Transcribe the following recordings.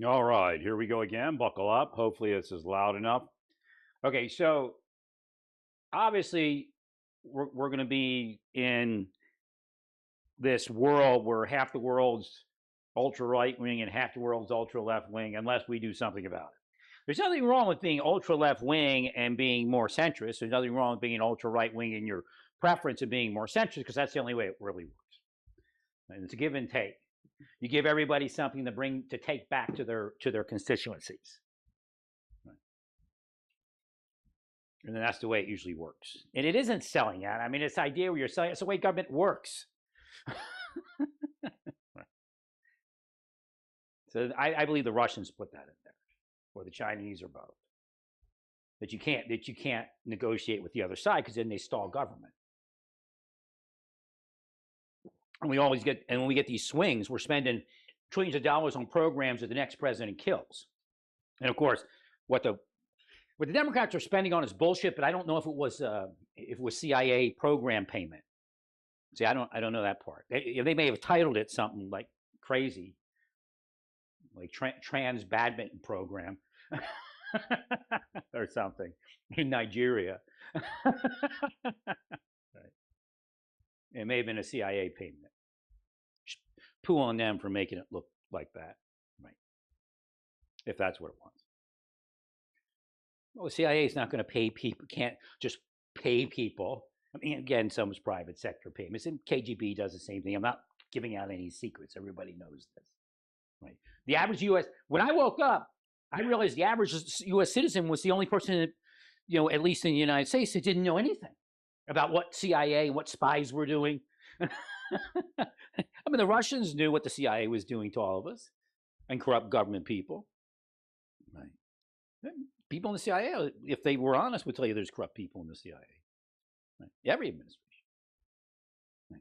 All right, here we go again. Buckle up. Hopefully, this is loud enough. Okay, so obviously, we're going to be in this world where half the world's ultra right wing and half the world's ultra left wing, unless we do something about it. There's nothing wrong with being ultra left wing and being more centrist. There's nothing wrong with being ultra right wing in your preference of being more centrist, because that's the only way it really works. And it's a give and take. You give everybody something to take back to their constituencies. And then that's the way it usually works. And it isn't selling out. I mean, it's the idea where you're selling, it's the way government works. So I believe the Russians put that in there, or the Chinese, or both. That you can't negotiate with the other side, because then they stall government. And when we get these swings, we're spending trillions of dollars on programs that the next president kills. And of course, what the Democrats are spending on is bullshit, but I don't know if it was CIA program payment. See, I don't know that part. They may have titled it something like crazy, like trans badminton program or something in Nigeria. Right. It may have been a CIA payment. Poo on them for making it look like that, right? If that's what it was. Well, the CIA is not going to pay people, can't just pay people. I mean, again, some is private sector payments, and KGB does the same thing. I'm not giving out any secrets. Everybody knows this, right? The average U.S. When I woke up, I realized the average U.S. citizen was the only person that, at least in the United States, that didn't know anything about what CIA and what spies were doing. I mean, the Russians knew what the CIA was doing to all of us, and corrupt government people, right? People in the CIA, if they were honest, would tell you there's corrupt people in the CIA. Right? Every administration. Right?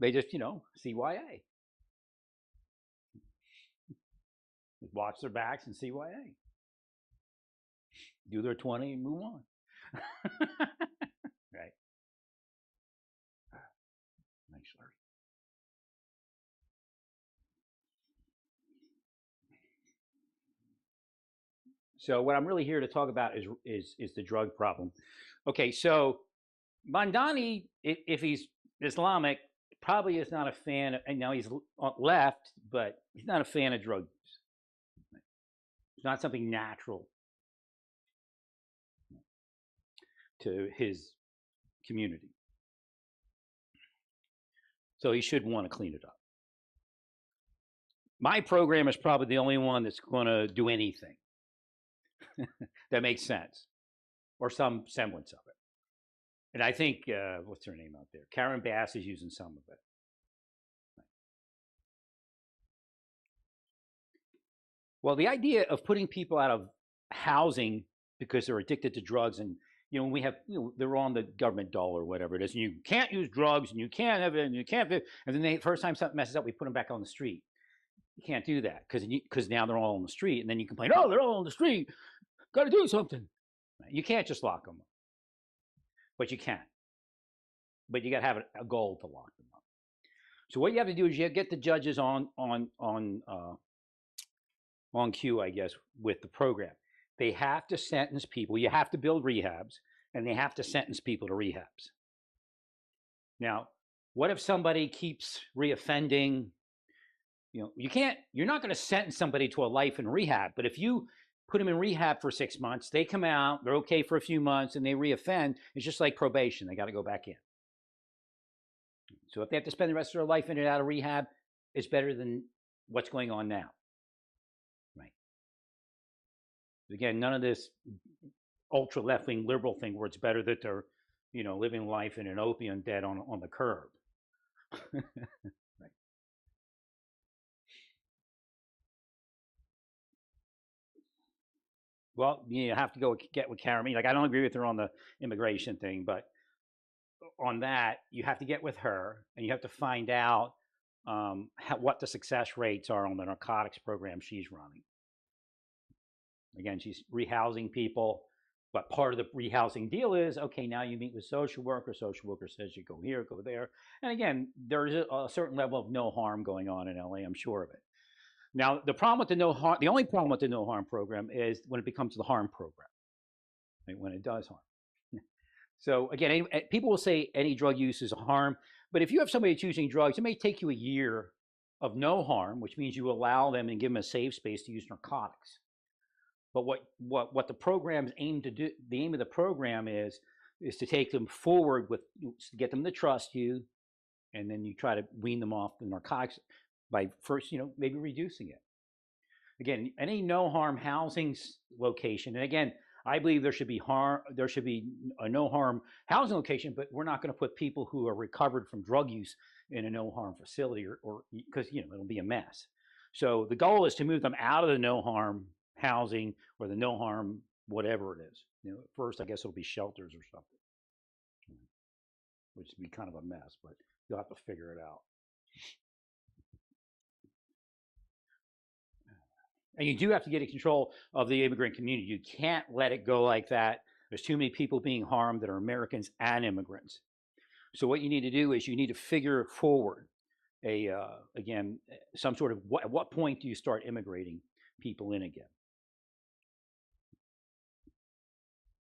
They just, CYA. Watch their backs and CYA. Do their 20 and move on. Right? Thanks, Larry. So what I'm really here to talk about is the drug problem. Okay, so Mandani, if he's Islamic, probably is not a fan. And now he's left, but he's not a fan of drug use. It's not something natural to his community. So he should want to clean it up. My program is probably the only one that's going to do anything that makes sense, or some semblance of it. And I think, what's her name out there? Karen Bass is using some of it. Well, the idea of putting people out of housing because they're addicted to drugs, and we have, they're on the government dole or whatever it is, and you can't use drugs, and you can't have it, and you can't, and then the first time something messes up, we put them back on the street. You can't do that because now they're all on the street, and then you complain, oh, they're all on the street, got to do something. You can't just lock them up, but you can. But you got to have a goal to lock them up. So what you have to do is you get the judges on cue, I guess, with the program. They have to sentence people. You have to build rehabs, and they have to sentence people to rehabs. Now, what if somebody keeps reoffending? You're not going to sentence somebody to a life in rehab, but if you put them in rehab for 6 months, they come out, they're okay for a few months, and they reoffend, it's just like probation. They got to go back in. So if they have to spend the rest of their life in and out of rehab, it's better than what's going on now. Right? Again, none of this ultra left-wing liberal thing where it's better that they're, living life in an opium den on the curb. Right. Well, you have to go get with Karen. Like, I don't agree with her on the immigration thing, but on that, you have to get with her, and you have to find out what the success rates are on the narcotics program she's running. Again, she's rehousing people, but part of the rehousing deal is, okay, now you meet with social worker says you go here, go there. And again, there's a certain level of no harm going on in LA, I'm sure of it. Now, the problem with the no harm, the only problem with the no harm program is when it becomes the harm program, right? When it does harm. So again, people will say any drug use is a harm, but if you have somebody that's using drugs, it may take you a year of no harm, which means you allow them and give them a safe space to use narcotics. But what the programs aim to do, the aim of the program is to take them forward with, to get them to trust you, and then you try to wean them off the narcotics by first, maybe reducing it. Again, any no harm housing location, and again, I believe there should be a no harm housing location, but we're not going to put people who are recovered from drug use in a no harm facility, or because it'll be a mess. So the goal is to move them out of the no harm housing or the no harm whatever it is. First I guess it'll be shelters or something, which would be kind of a mess, but you'll have to figure it out. And you do have to get in control of the immigrant community. You can't let it go like that. There's too many people being harmed that are Americans and immigrants. So what you need to do is you need to figure forward again, some sort of, at what point do you start immigrating people in again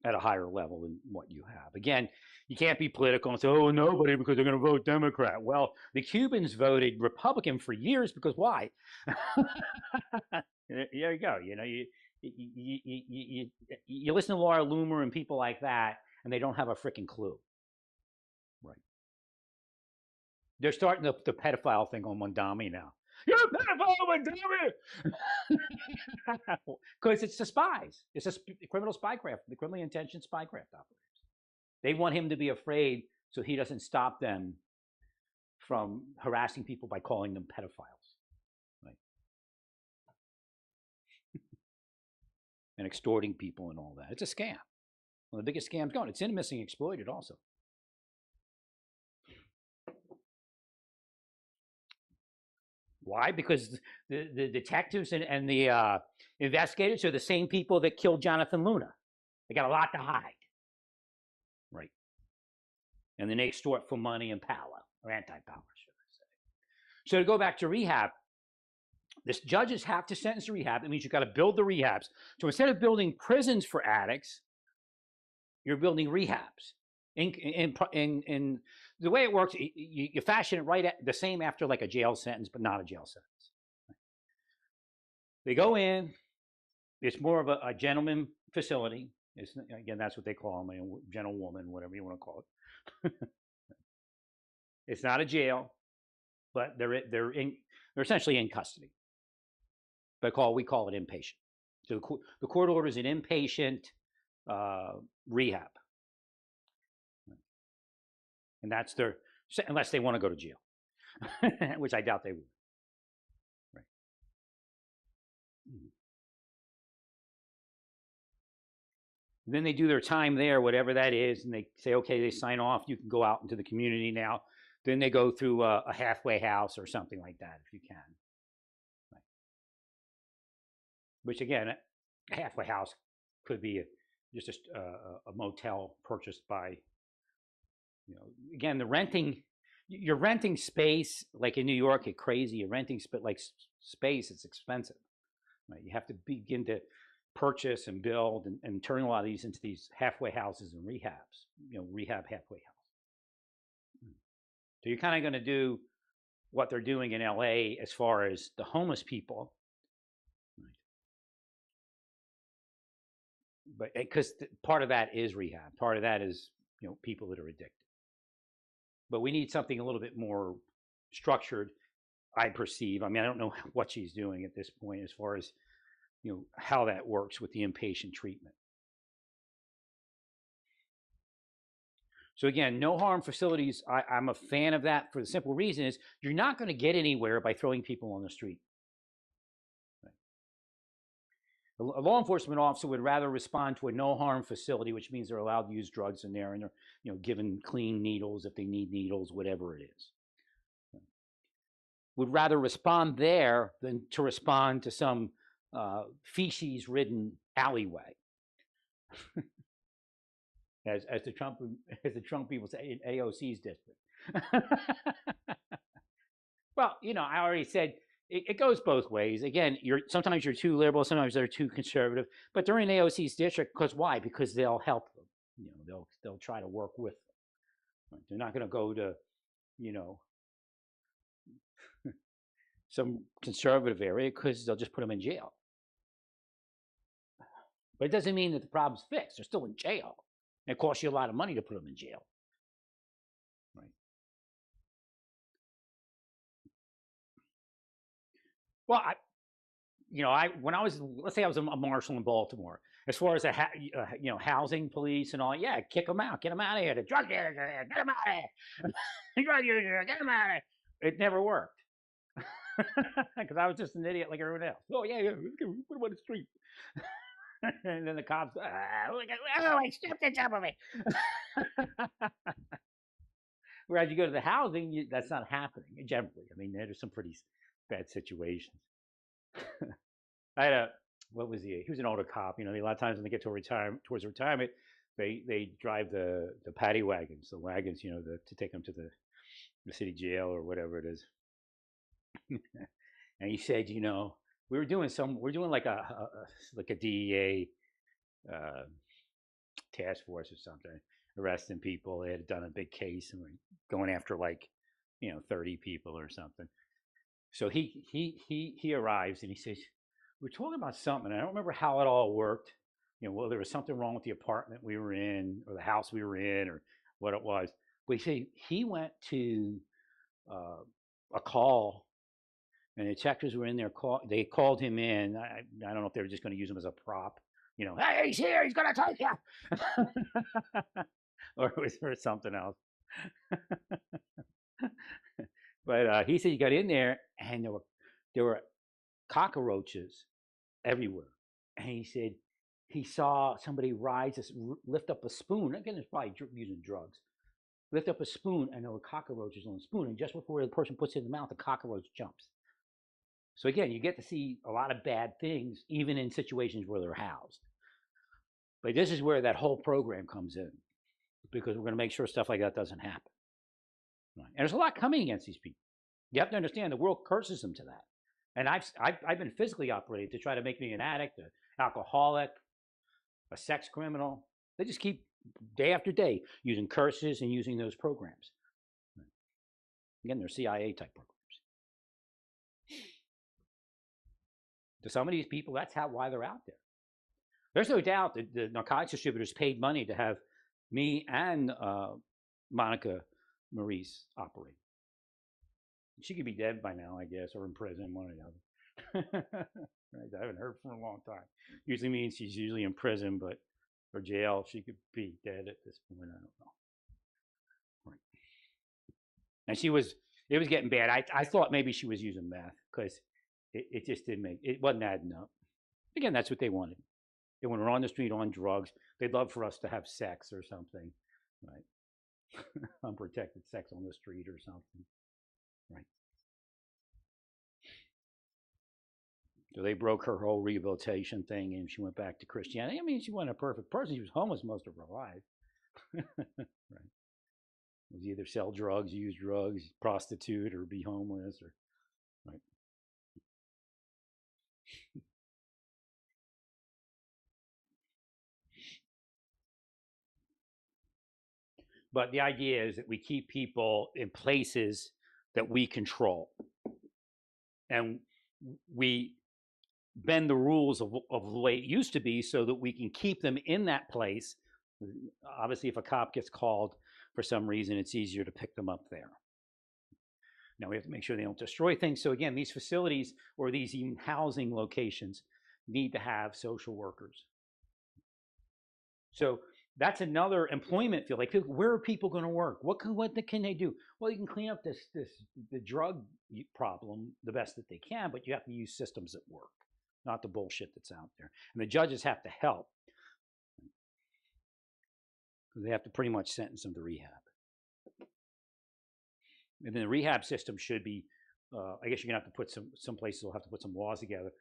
at a higher level than what you have? Again, you can't be political and say, oh, nobody, because they're going to vote Democrat. Well, the Cubans voted Republican for years because why? There you go. You listen to Laura Loomer and people like that, and they don't have a freaking clue. Right. They're starting the pedophile thing on Mondami now. You're a pedophile, Mondami! Because it's the spies. It's a criminal spycraft, the criminally intentioned spycraft operators. They want him to be afraid so he doesn't stop them from harassing people by calling them pedophiles. And extorting people and all that. It's a scam. One of the biggest scams going. It's in Missing Exploited also. Why? Because the detectives and the investigators are the same people that killed Jonathan Luna. They got a lot to hide. Right. And then they extort for money and power, or anti-power, should I say. So to go back to rehab, this judges have to sentence to rehab. It means you've got to build the rehabs. So instead of building prisons for addicts, you're building rehabs. In the way it works, you fashion it right at the same after like a jail sentence, but not a jail sentence. They go in. It's more of a gentleman facility. Again, that's what they call them, a gentlewoman, whatever you want to call it. It's not a jail, but they're essentially in custody. But we call it inpatient. So the court orders an inpatient rehab, and that's unless they want to go to jail, which I doubt they would. Right. Then they do their time there, whatever that is, and they say, okay, they sign off. You can go out into the community now. Then they go through a halfway house or something like that, if you can. Right. Which again, a halfway house could be just a motel purchased by, again, you're renting space, like in New York, it's crazy. You're renting space, it's expensive. Right? You have to begin to purchase and build and turn a lot of these into these halfway houses and rehabs, rehab halfway house. So you're kind of going to do what they're doing in LA as far as the homeless people. Right. But because part of that is rehab, part of that is people that are addicted. But we need something a little bit more structured, I perceive. I mean, I don't know what she's doing at this point as far as how that works with the inpatient treatment. So again, no harm facilities, I'm a fan of that for the simple reason is you're not going to get anywhere by throwing people on the street. Right. A law enforcement officer would rather respond to a no harm facility, which means they're allowed to use drugs in there and they're given clean needles if they need needles, whatever it is. Would rather respond there than to respond to some feces-ridden alleyway. As the Trump people say, in AOC's district. Well, I already said it goes both ways. Again, sometimes you're too liberal, sometimes they're too conservative. But they're in AOC's district because why? Because they'll help them. They'll try to work with them. Right? They're not going to go to you know some conservative area because they'll just put them in jail. But it doesn't mean that the problem's fixed. They're still in jail. It costs you a lot of money to put them in jail. Right. Well, when I was, let's say I was a marshal in Baltimore, as far as housing police and all, yeah, kick them out, get them out of here. The drug dealers, get them out of here. The drug dealers, get them out of here. It never worked because I was just an idiot like everyone else. Oh yeah, put them on the street. And then the cops, I stepped on top of me. Whereas you go to the housing, that's not happening generally. I mean, there's some pretty bad situations. I had what was he? He was an older cop. A lot of times when they get towards retirement, they drive the paddy wagons, the wagons, to take them to the city jail or whatever it is. And he said, we're doing like a DEA task force or something, arresting people. They had done a big case and were going after 30 people or something. So he arrives and he says, we're talking about something. I don't remember how it all worked. Well, there was something wrong with the apartment we were in or the house we were in or what it was. But he went to a call, and the detectives were in there. They called him in. I don't know if they were just going to use him as a prop. Hey, he's here. He's going to take you. Or it was for something else. But he said he got in there, and there were cockroaches everywhere. And he said he saw somebody lift up a spoon. Again, it's probably using drugs. Lift up a spoon, and there were cockroaches on the spoon. And just before the person puts it in the mouth, the cockroach jumps. So again, you get to see a lot of bad things, even in situations where they're housed. But this is where that whole program comes in, because we're going to make sure stuff like that doesn't happen. Right. And there's a lot coming against these people. You have to understand the world curses them to that. And I've been physically operated to try to make me an addict, an alcoholic, a sex criminal. They just keep day after day using curses and using those programs. Again, they're CIA type programs. To some of these people, that's why they're out there. There's no doubt that the narcotics distributors paid money to have me and Monica Maurice operate. She could be dead by now, I guess, or in prison, one or the other. Right? I haven't heard from her in a long time. Usually means she's usually in prison, but or jail. She could be dead at this point. I don't know. Right. And it was getting bad. I thought maybe she was using meth because it just it wasn't adding up. Again, that's what they wanted. They wanted her on the street on drugs. They'd love for us to have sex or something, right? Unprotected sex on the street or something, right? So they broke her whole rehabilitation thing, and she went back to Christianity. I mean, she wasn't a perfect person. She was homeless most of her life, right? It was either sell drugs, use drugs, prostitute, or be homeless, or right. But the idea is that we keep people in places that we control, and we bend the rules of the way it used to be so that we can keep them in that place. Obviously, if a cop gets called for some reason, it's easier to pick them up there. Now we have to make sure they don't destroy things. So again, these facilities or these even housing locations need to have social workers. So that's another employment field. Like, where are people going to work? What can they do? Well, you can clean up the drug problem the best that they can, but you have to use systems that work, not the bullshit that's out there. And the judges have to help. They have to pretty much sentence them to rehab. And then the rehab system should be, I guess you're gonna have to put some places will have to put some laws together.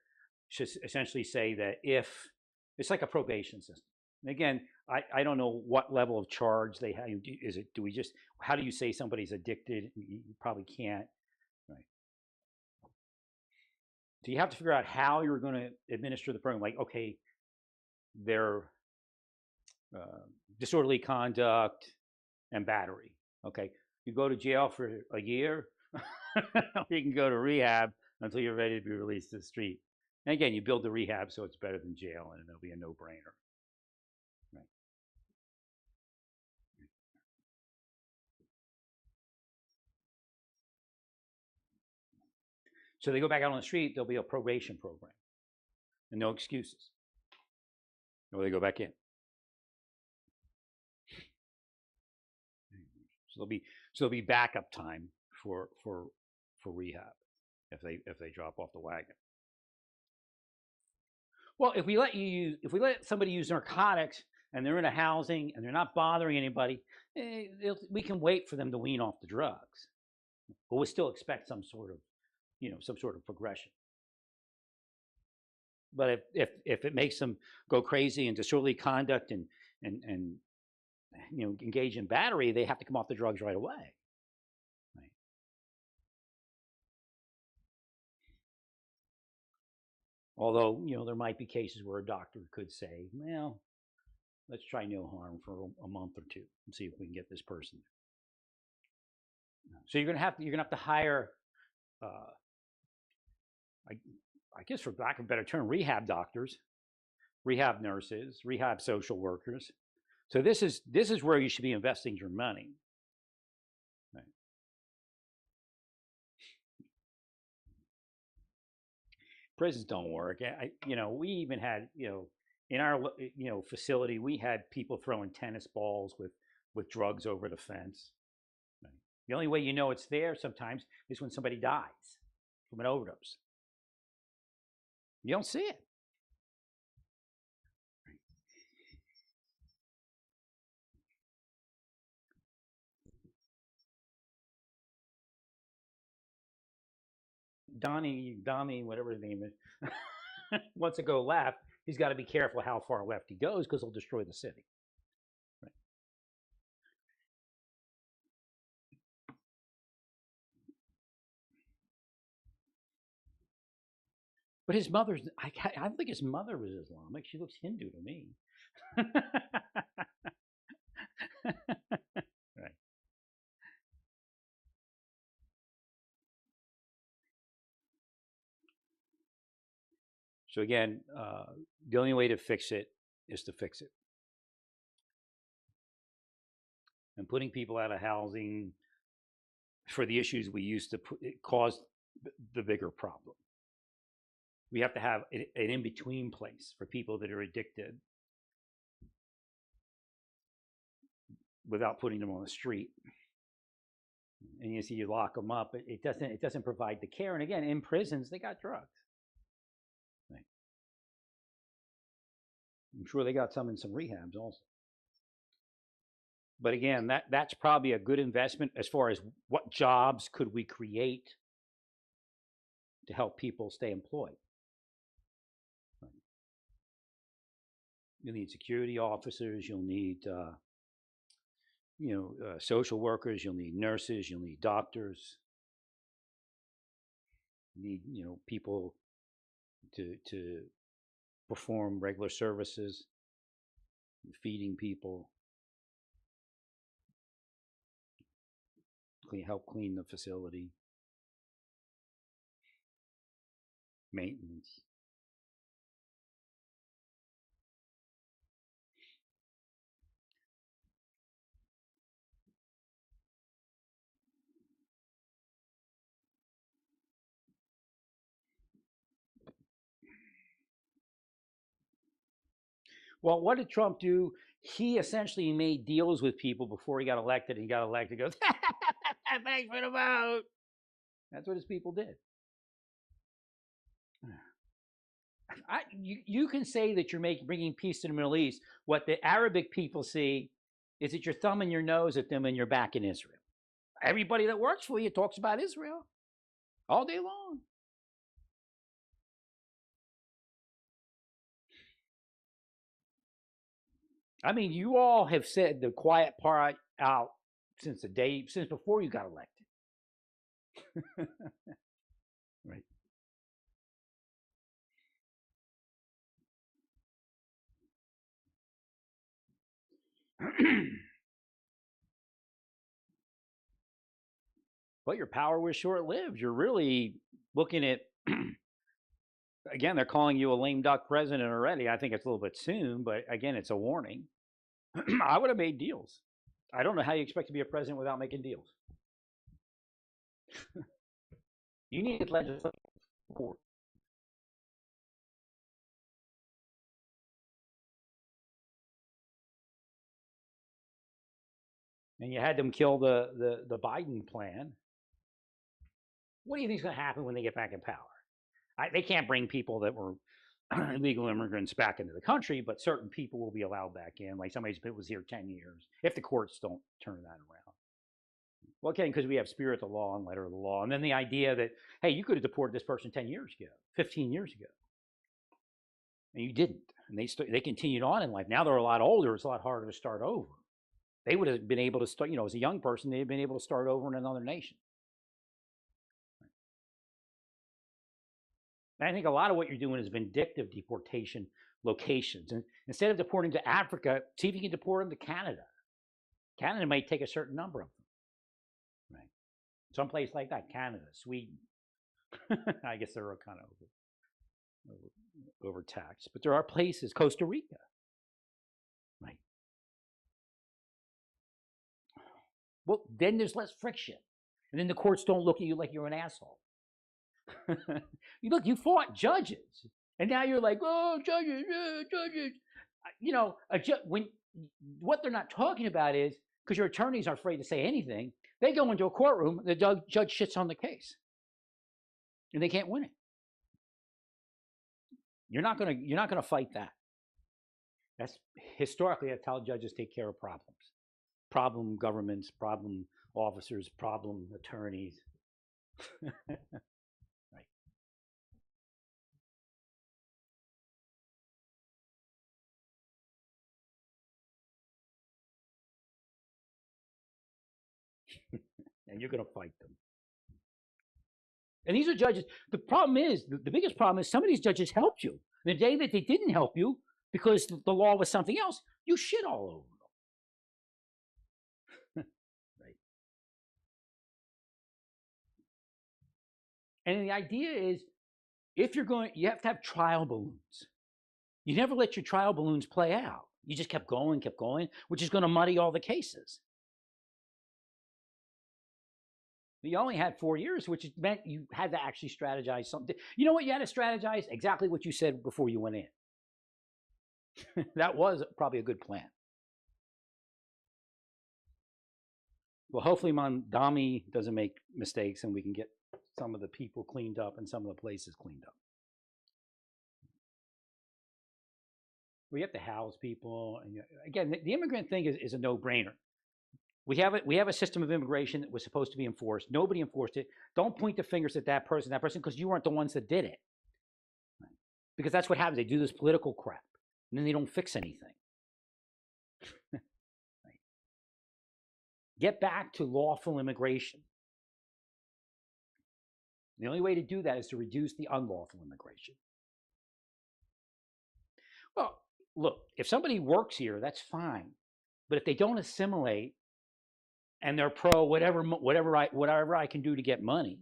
Should essentially say that if it's like a probation system. And again, I don't know what level of charge they have. Is it? How do you say somebody's addicted? You probably can't. Right. So you have to figure out how you're going to administer the program. Like, okay, they're disorderly conduct and battery. Okay, you go to jail for a year, you can go to rehab until you're ready to be released to the street. And again, you build the rehab so it's better than jail, and it'll be a no-brainer. Right. So they go back out on the street, there'll be a probation program, and no excuses. Or they go back in. So there'll be backup time for rehab if they drop off the wagon. Well, if we let somebody use narcotics and they're in a housing and they're not bothering anybody, we can wait for them to wean off the drugs, but we still expect some sort of progression. But if it makes them go crazy and disorderly conduct and engage in battery, they have to come off the drugs right away. Right. Although there might be cases where a doctor could say, well, let's try no harm for a month or two and see if we can get this person. So you're gonna have to hire, I guess for lack of a better term, rehab doctors, rehab nurses, rehab social workers. So this is where you should be investing your money. Right. Prisons don't work. We even had in our facility we had people throwing tennis balls with drugs over the fence. Right. The only way you know it's there sometimes is when somebody dies from an overdose. You don't see it. Donnie, whatever his name is, wants to go left. He's got to be careful how far left he goes because he'll destroy the city. Right. But his mother's, I don't think his mother was Islamic. She looks Hindu to me. Right. So again, the only way to fix it is to fix it. And putting people out of housing for the issues we used to put, it caused the bigger problem. We have to have an in-between place for people that are addicted without putting them on the street. And you see, you lock them up, it doesn't provide the care. And again, in prisons, they got drugs. Right. I'm sure they got some in some rehabs also. But again, that's probably a good investment as far as what jobs could we create to help people stay employed. You'll need security officers. You'll need social workers. You'll need nurses. You'll need doctors. You need people to perform regular services, feeding people, help clean the facility, maintenance. Well, what did Trump do? He essentially made deals with people before he got elected, and he got elected. He goes, thanks for the vote. That's what his people did. You can say that you're bringing peace to the Middle East. What the Arabic people see is that you're thumbing your nose at them and you're back in Israel. Everybody that works for you talks about Israel all day long. I mean, you all have said the quiet part out since before you got elected. Right. But your power was short-lived. You're really looking at, again, they're calling you a lame duck president already. I think it's a little bit soon, but again, it's a warning. I would have made deals. I don't know how you expect to be a president without making deals. You need legislative support. And you had them kill the Biden plan. What do you think is going to happen when they get back in power? They can't bring people that were illegal immigrants back into the country, but certain people will be allowed back in, like somebody who was here 10 years, if the courts don't turn that around. Well, again, because we have spirit of the law and letter of the law. And then the idea that, hey, you could have deported this person 10 years ago, 15 years ago. And you didn't. And they continued on in life. Now they're a lot older. It's a lot harder to start over. They would have been able to start, as a young person, they'd have been able to start over in another nation. And I think a lot of what you're doing is vindictive deportation locations. And instead of deporting to Africa, see if you can deport them to Canada. Canada might take a certain number of them. Right? Someplace like that, Canada, Sweden. I guess they're kind of overtaxed. But there are places, Costa Rica. Right? Well, then there's less friction. And then the courts don't look at you like you're an asshole. You fought judges, and now you're like, oh, judges, judges. When what they're not talking about is, because your attorneys are afraid to say anything, they go into a courtroom, the judge shits on the case, and they can't win it. You're not gonna fight that. That's historically, that's how judges take care of problems. Problem governments, problem officers, problem attorneys. And you're going to fight them. And these are judges. The problem is, the biggest problem is some of these judges helped you. The day that they didn't help you because the law was something else, you shit all over them. Right. And the idea is, if you're going, you have to have trial balloons. You never let your trial balloons play out. You just kept going, which is going to muddy all the cases. You only had 4 years, which meant you had to actually strategize something. You know what you had to strategize? Exactly what you said before you went in. That was probably a good plan. Well, hopefully Mondami doesn't make mistakes and we can get some of the people cleaned up and some of the places cleaned up. We have to house people. And again, the immigrant thing is a no-brainer. We have a system of immigration that was supposed to be enforced. Nobody enforced it. Don't point the fingers at that person, because you weren't the ones that did it. Because that's what happens. They do this political crap, and then they don't fix anything. Right. Get back to lawful immigration. The only way to do that is to reduce the unlawful immigration. Well, look, if somebody works here, that's fine. But if they don't assimilate, and they're pro whatever I can do to get money,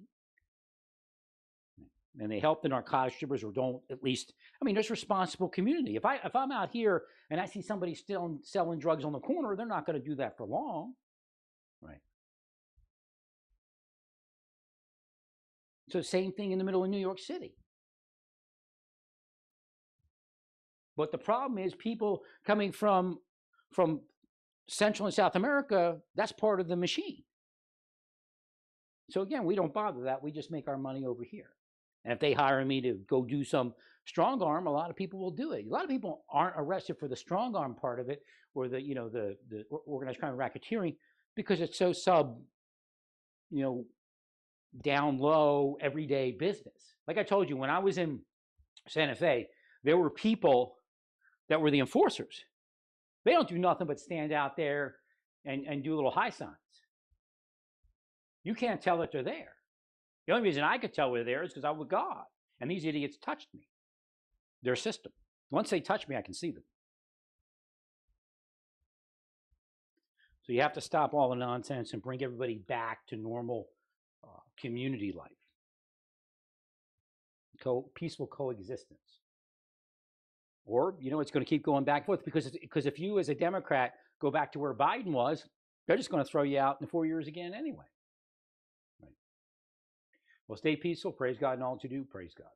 and they help the narcotics strippers, or don't at least. I mean, there's responsible community. If I'm out here and I see somebody still selling drugs on the corner, they're not going to do that for long, right? So same thing in the middle of New York City. But the problem is people coming from Central and South America, that's part of the machine. So again, we don't bother that. We just make our money over here. And if they hire me to go do some strong arm, a lot of people will do it. A lot of people aren't arrested for the strong arm part of it, or the organized crime and racketeering, because it's so down low, everyday business. Like I told you, when I was in Santa Fe, there were people that were the enforcers. They don't do nothing but stand out there and do little high signs. You can't tell that they're there. The only reason I could tell they're there is because I'm with God. And these idiots touched me. Their system. Once they touch me, I can see them. So you have to stop all the nonsense and bring everybody back to normal community life, peaceful coexistence. Or it's going to keep going back and forth because if you as a Democrat go back to where Biden was, they're just going to throw you out in 4 years again anyway. Right. Well, stay peaceful. Praise God in all that you do. Praise God.